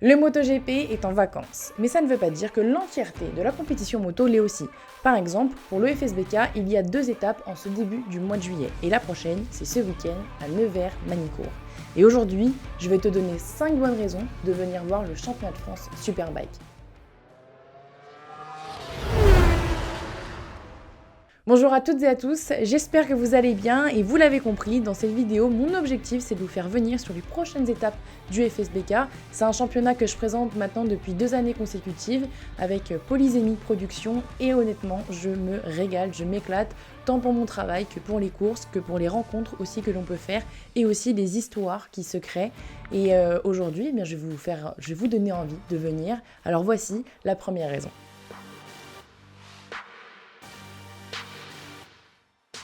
Le MotoGP est en vacances, mais ça ne veut pas dire que l'entièreté de la compétition moto l'est aussi. Par exemple, pour le FSBK, il y a 2 étapes en ce début du mois de juillet, et la prochaine, c'est ce week-end à Nevers-Manicourt. Et aujourd'hui, je vais te donner 5 bonnes raisons de venir voir le championnat de France Superbike. Bonjour à toutes et à tous, j'espère que vous allez bien et vous l'avez compris, dans cette vidéo, mon objectif c'est de vous faire venir sur les prochaines étapes du FSBK. C'est un championnat que je présente maintenant depuis 2 années consécutives avec Polysémie Production et honnêtement, je me régale, je m'éclate tant pour mon travail que pour les courses, que pour les rencontres aussi que l'on peut faire et aussi les histoires qui se créent. Et aujourd'hui, eh bien, je vais vous donner envie de venir. Alors voici la première raison.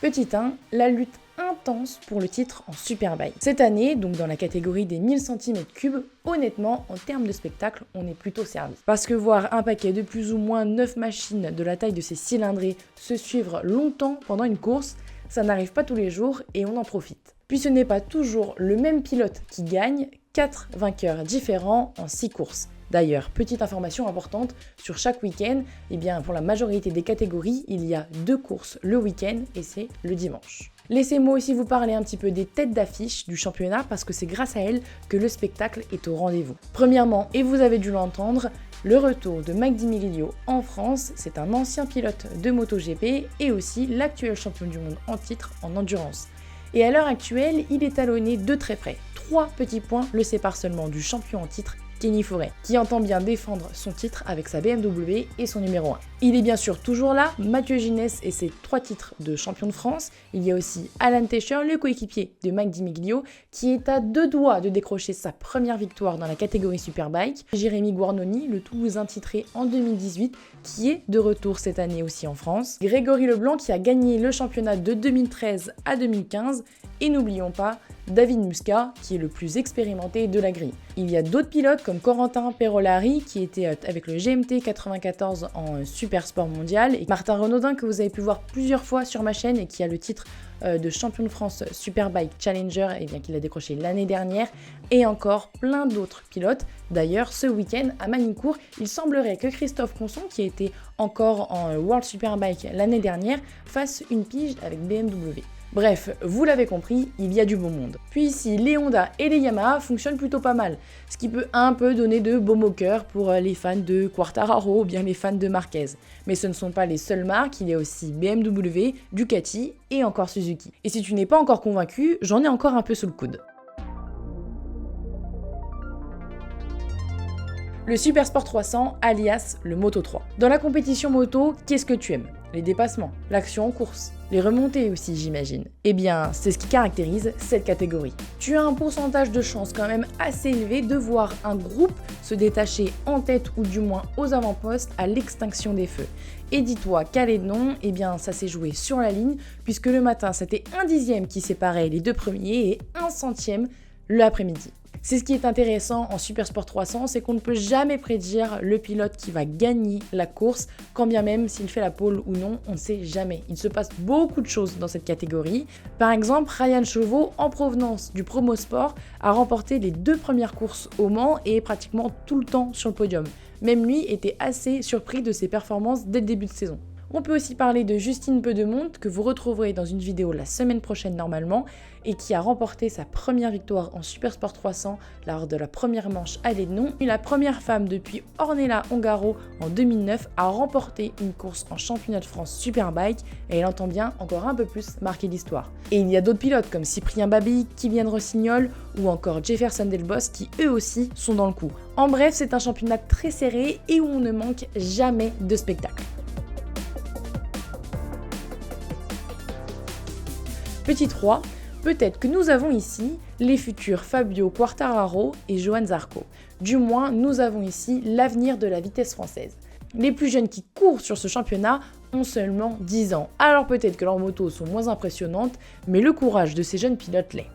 Petit 1, la lutte intense pour le titre en Superbike. Cette année, donc dans la catégorie des 1000 cm3, honnêtement, en termes de spectacle, on est plutôt servi. Parce que voir un paquet de plus ou moins 9 machines de la taille de ces cylindrés se suivre longtemps pendant une course, ça n'arrive pas tous les jours et on en profite. Puis ce n'est pas toujours le même pilote qui gagne, 4 vainqueurs différents en 6 courses. D'ailleurs, petite information importante, sur chaque week-end, eh bien, pour la majorité des catégories, il y a 2 courses le week-end et c'est le dimanche. Laissez-moi aussi vous parler un petit peu des têtes d'affiche du championnat parce que c'est grâce à elles que le spectacle est au rendez-vous. Premièrement, et vous avez dû l'entendre, le retour de Mike Di Meglio en France, c'est un ancien pilote de MotoGP et aussi l'actuel champion du monde en titre en endurance. Et à l'heure actuelle, il est talonné de très près. 3 petits points le séparent seulement du champion en titre, Kenny Forêt, qui entend bien défendre son titre avec sa BMW et son numéro 1. Il est bien sûr toujours là, Mathieu Ginès et ses 3 titres de champion de France. Il y a aussi Alan Tescher, le coéquipier de Mike Di Meglio, qui est à 2 doigts de décrocher sa première victoire dans la catégorie Superbike. Jérémy Guarnoni, le Toulousain titré en 2018, qui est de retour cette année aussi en France. Grégory Leblanc, qui a gagné le championnat de 2013 à 2015. Et n'oublions pas David Muscat, qui est le plus expérimenté de la grille. Il y a d'autres pilotes comme Corentin Perolari, qui était avec le GMT 94 en Super Sport Mondial, et Martin Renaudin, que vous avez pu voir plusieurs fois sur ma chaîne et qui a le titre de champion de France Superbike Challenger, et bien qu'il a décroché l'année dernière, et encore plein d'autres pilotes. D'ailleurs, ce week-end à Manicourt, il semblerait que Christophe Conson, qui était encore en World Superbike l'année dernière, fasse une pige avec BMW. Bref, vous l'avez compris, il y a du beau monde. Puis ici, les Honda et les Yamaha fonctionnent plutôt pas mal, ce qui peut un peu donner de baume au cœur pour les fans de Quartararo ou bien les fans de Marquez. Mais ce ne sont pas les seules marques, il y a aussi BMW, Ducati et encore Suzuki. Et si tu n'es pas encore convaincu, j'en ai encore un peu sous le coude. Le Super Sport 300 alias le Moto 3. Dans la compétition moto, qu'est-ce que tu aimes? Les dépassements, l'action en course, les remontées aussi j'imagine. Eh bien, c'est ce qui caractérise cette catégorie. Tu as un pourcentage de chance quand même assez élevé de voir un groupe se détacher en tête ou du moins aux avant-postes à l'extinction des feux. Et dis-toi quel est le nom, eh bien ça s'est joué sur la ligne puisque le matin c'était 1/10 qui séparait les 2 premiers et 1/100 l'après-midi. C'est ce qui est intéressant en Super Sport 300, c'est qu'on ne peut jamais prédire le pilote qui va gagner la course, quand bien même s'il fait la pole ou non, on ne sait jamais. Il se passe beaucoup de choses dans cette catégorie. Par exemple, Ryan Chauveau, en provenance du Promo Sport, a remporté les 2 premières courses au Mans et est pratiquement tout le temps sur le podium. Même lui était assez surpris de ses performances dès le début de saison. On peut aussi parler de Justine Pedemonte, que vous retrouverez dans une vidéo la semaine prochaine normalement, et qui a remporté sa première victoire en Super Sport 300 lors de la première manche à Lénon. La première femme depuis Ornella Ongaro en 2009 à remporter une course en championnat de France Superbike, et elle entend bien encore un peu plus marquer l'histoire. Et il y a d'autres pilotes comme Cyprien Babi, Kylian Rossignol ou encore Jefferson Delbos qui eux aussi sont dans le coup. En bref, c'est un championnat très serré et où on ne manque jamais de spectacle. Petit 3, peut-être que nous avons ici les futurs Fabio Quartararo et Johann Zarco. Du moins, nous avons ici l'avenir de la vitesse française. Les plus jeunes qui courent sur ce championnat ont seulement 10 ans. Alors peut-être que leurs motos sont moins impressionnantes, mais le courage de ces jeunes pilotes l'est.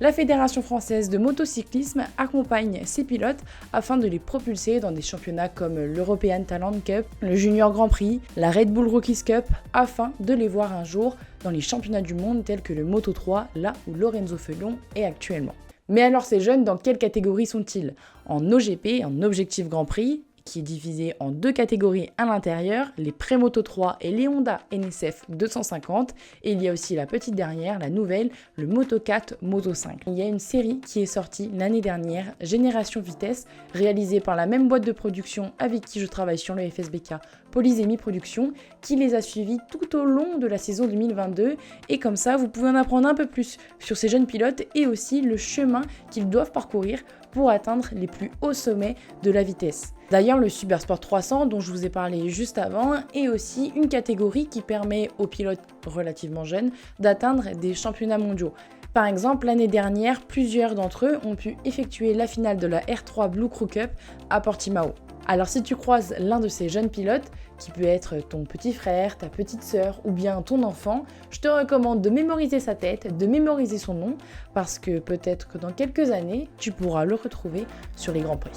La Fédération française de motocyclisme accompagne ces pilotes afin de les propulser dans des championnats comme l'European Talent Cup, le Junior Grand Prix, la Red Bull Rookies Cup, afin de les voir un jour dans les championnats du monde tels que le Moto 3, là où Lorenzo Felon est actuellement. Mais alors ces jeunes, dans quelle catégorie sont-ils? En OGP, en Objectif Grand Prix, qui est divisé en 2 catégories à l'intérieur, les Prémoto 3 et les Honda NSF 250, et il y a aussi la petite dernière, la nouvelle, le Moto 4 Moto 5. Il y a une série qui est sortie l'année dernière, Génération Vitesse, réalisée par la même boîte de production avec qui je travaille sur le FSBK, Polysémie Production, qui les a suivis tout au long de la saison 2022, et comme ça vous pouvez en apprendre un peu plus sur ces jeunes pilotes et aussi le chemin qu'ils doivent parcourir pour atteindre les plus hauts sommets de la vitesse. D'ailleurs, le Supersport 300 dont je vous ai parlé juste avant est aussi une catégorie qui permet aux pilotes relativement jeunes d'atteindre des championnats mondiaux. Par exemple, l'année dernière, plusieurs d'entre eux ont pu effectuer la finale de la R3 Blue Crew Cup à Portimao. Alors si tu croises l'un de ces jeunes pilotes, qui peut être ton petit frère, ta petite sœur ou bien ton enfant, je te recommande de mémoriser sa tête, de mémoriser son nom, parce que peut-être que dans quelques années, tu pourras le retrouver sur les Grands Prix.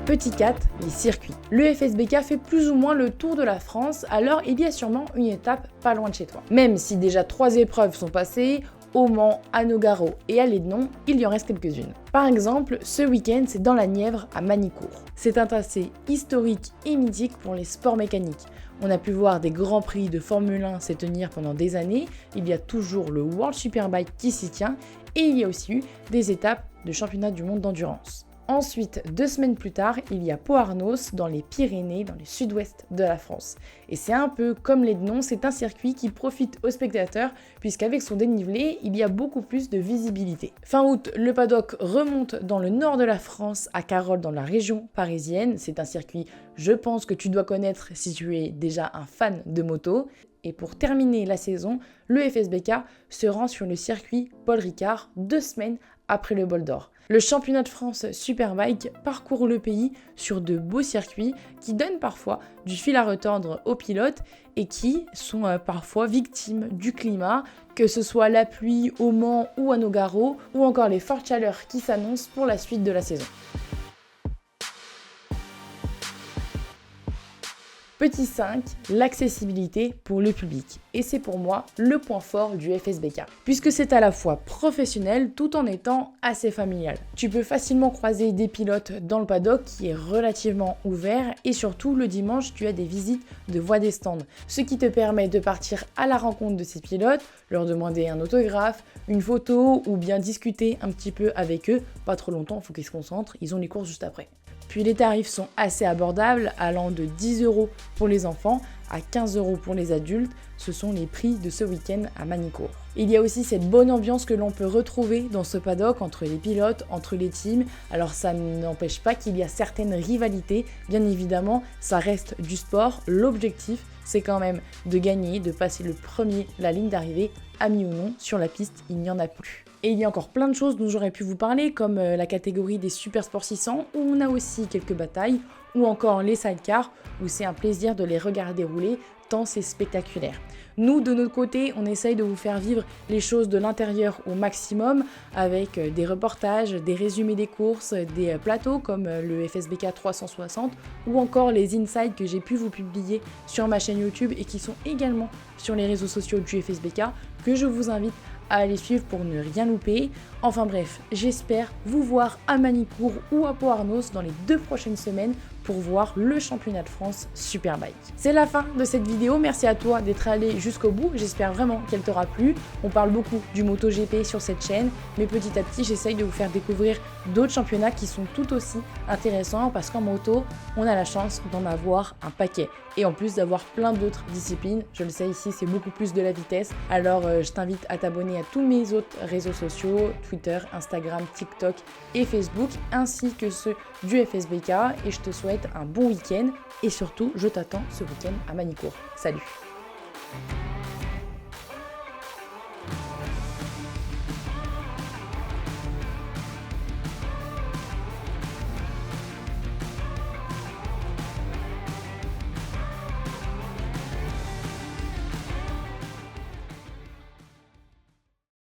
Petit 4, les circuits. Le FSBK fait plus ou moins le tour de la France, alors il y a sûrement une étape pas loin de chez toi. Même si déjà 3 épreuves sont passées, au Mans, à Nogaro et à Lédon, il y en reste quelques-unes. Par exemple, ce week-end, c'est dans la Nièvre à Manicourt. C'est un tracé historique et mythique pour les sports mécaniques. On a pu voir des grands prix de Formule 1 se tenir pendant des années, il y a toujours le World Superbike qui s'y tient, et il y a aussi eu des étapes de championnat du monde d'endurance. Ensuite, 2 semaines plus tard, il y a Pau-Arnos dans les Pyrénées, dans le sud-ouest de la France. Et c'est un peu comme Lédon, c'est un circuit qui profite aux spectateurs puisqu'avec son dénivelé, il y a beaucoup plus de visibilité. Fin août, le paddock remonte dans le nord de la France, à Carolles dans la région parisienne. C'est un circuit, je pense, que tu dois connaître si tu es déjà un fan de moto. Et pour terminer la saison, le FSBK se rend sur le circuit Paul Ricard 2 semaines après le Bol d'Or. Le championnat de France Superbike parcourt le pays sur de beaux circuits qui donnent parfois du fil à retordre aux pilotes et qui sont parfois victimes du climat, que ce soit la pluie au Mans ou à Nogaro, ou encore les fortes chaleurs qui s'annoncent pour la suite de la saison. Petit 5, l'accessibilité pour le public. Et c'est pour moi le point fort du FSBK, puisque c'est à la fois professionnel tout en étant assez familial. Tu peux facilement croiser des pilotes dans le paddock qui est relativement ouvert et surtout le dimanche tu as des visites de voix des stands, ce qui te permet de partir à la rencontre de ces pilotes, leur demander un autographe, une photo ou bien discuter un petit peu avec eux, pas trop longtemps, il faut qu'ils se concentrent, ils ont les courses juste après. Puis les tarifs sont assez abordables, allant de 10 € pour les enfants à 15 € pour les adultes. Ce sont les prix de ce week-end à Manicourt. Il y a aussi cette bonne ambiance que l'on peut retrouver dans ce paddock entre les pilotes, entre les teams. Alors ça n'empêche pas qu'il y a certaines rivalités. Bien évidemment, ça reste du sport. L'objectif, c'est quand même de gagner, de passer le premier la ligne d'arrivée, ami ou non, sur la piste, il n'y en a plus. Et il y a encore plein de choses dont j'aurais pu vous parler, comme la catégorie des Supersport 600, où on a aussi quelques batailles, ou encore les sidecars, où c'est un plaisir de les regarder rouler, tant c'est spectaculaire. Nous, de notre côté, on essaye de vous faire vivre les choses de l'intérieur au maximum, avec des reportages, des résumés des courses, des plateaux comme le FSBK 360, ou encore les insights que j'ai pu vous publier sur ma chaîne YouTube et qui sont également sur les réseaux sociaux du FSBK, que je vous invite à aller suivre pour ne rien louper. Enfin bref, j'espère vous voir à Manicourt ou à Pau-Arnos dans les 2 prochaines semaines pour voir le championnat de France Superbike. C'est la fin de cette vidéo, merci à toi d'être allé jusqu'au bout, j'espère vraiment qu'elle t'aura plu. On parle beaucoup du MotoGP sur cette chaîne, mais petit à petit j'essaye de vous faire découvrir d'autres championnats qui sont tout aussi intéressants parce qu'en moto, on a la chance d'en avoir un paquet. Et en plus d'avoir plein d'autres disciplines, je le sais ici c'est beaucoup plus de la vitesse, alors je t'invite à t'abonner à tous mes autres réseaux sociaux, Twitter, Instagram, TikTok et Facebook, ainsi que ceux du FSBK, et je te souhaite un bon week-end et surtout je t'attends ce week-end à Manicourt. Salut!